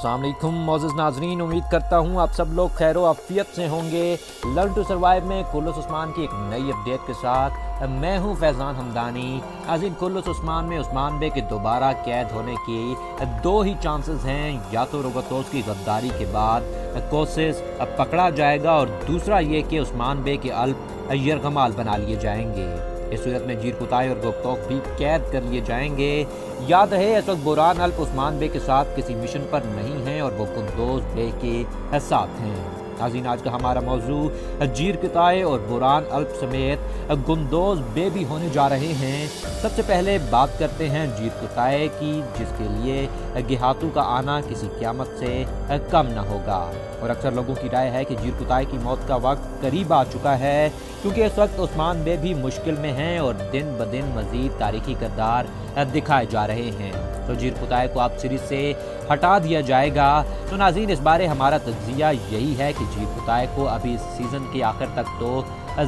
अस्सलाम वालेकुम मोअज़्ज़ज़ नाज़रीन, उम्मीद करता हूँ आप सब लोग खैर व आफियत से होंगे। लर्न टू सर्वाइव में कुल्लुस उस्मान की एक नई अपडेट के साथ मैं हूँ फैज़ान हमदानी। नाज़रीन, कुल्लुस उस्मान में उस्मान बे के दोबारा कैद होने की दो ही चांसेस हैं, या तो रोबोतोस की गद्दारी के बाद कोसिस पकड़ा जाएगा और दूसरा ये कि उस्मान बे के अल्प यरगमाल बना लिए जाएंगे। इस सूरत में जीर कुताई और गोगतौक भी कैद कर लिए जाएंगे। याद रहे, इस वक्त बुरहान अल्प उस्मान बे के साथ किसी मिशन पर नहीं हैं और वो कुंदोज बे के साथ हैं। नाज़रीन, आज का हमारा मौजू जीर कुताई और बुरहान अल्प समेत गुंदोज बे भी होने जा रहे हैं। सबसे पहले बात करते हैं जीर कुताई की, जिसके लिए गेहातू का आना किसी क़यामत से कम न होगा। और अक्सर लोगों की राय है कि जीर कुताई की मौत का वक्त करीब आ चुका है, क्योंकि इस वक्त उस्मान बे भी मुश्किल में हैं और दिन ब दिन मज़ीद तारीखी किरदार दिखाए जा रहे हैं। तो जीर कुताई को आप सीरीज से हटा दिया जाएगा। तो नाज़रीन, इस बारे हमारा तज्ज़िया यही है कि जीर कुताई को अभी इस सीज़न के आखिर तक तो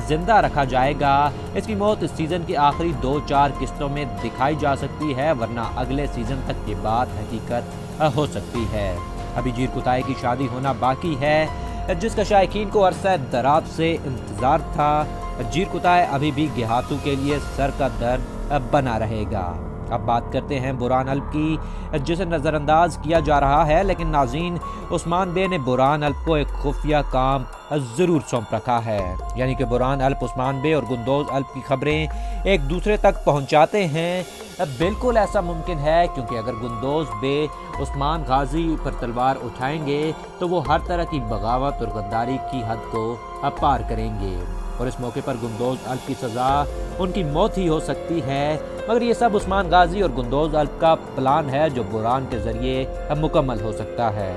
जिंदा रखा जाएगा। इसकी मौत इस सीज़न की आखिरी 2-4 किस्तों में दिखाई जा सकती है, वरना अगले सीज़न तक ये बात हकीकत हो सकती है। अभी जीर कुताई की शादी होना बाकी है, जिसका शायकीन को अरसा दराज से इंतज़ार था। जीर कुताई अभी भी गेहातू के लिए सर का दर्द बना रहेगा। अब बात करते हैं बुरहान अल्प की, जिसे नज़रअंदाज किया जा रहा है, लेकिन नाज़रीन, उस्मान बे ने बुरहान अल्प को एक खुफिया काम ज़रूर सौंप रखा है। यानी कि बुरहान अल्प उस्मान बे और गुंदोज अल्प की खबरें एक दूसरे तक पहुंचाते हैं। बिल्कुल ऐसा मुमकिन है, क्योंकि अगर गुंदोज बे उस्मान गाजी पर तलवार उठाएंगे तो वो हर तरह की बगावत और गद्दारी की हद को पार करेंगे और इस मौके पर गुंदोज अल्प की सज़ा उनकी मौत ही हो सकती है। मगर ये सब उस्मान गाजी और गुंदोज अल्प का प्लान है, जो बुरहान के ज़रिए मुकम्मल हो सकता है।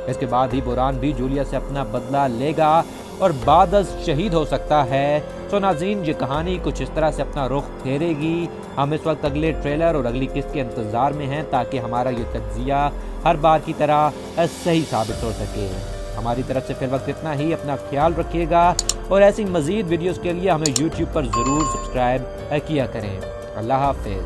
इसके बाद ही बुरहान भी जूलिया से अपना बदला लेगा और बाद शहीद हो सकता है। तो नाज़रीन, ये कहानी कुछ इस तरह से अपना रुख फेरेगी। हम इस वक्त अगले ट्रेलर और अगली किस्त के इंतज़ार में हैं, ताकि हमारा ये तज्ज़िया हर बार की तरह सही साबित हो सके। हमारी तरफ से फिर वक्त इतना ही। अपना ख्याल रखिएगा और ऐसी मज़ीद वीडियोज़ के लिए हमें YouTube पर ज़रूर सब्सक्राइब किया करें। अल्लाह हाफ़िज़।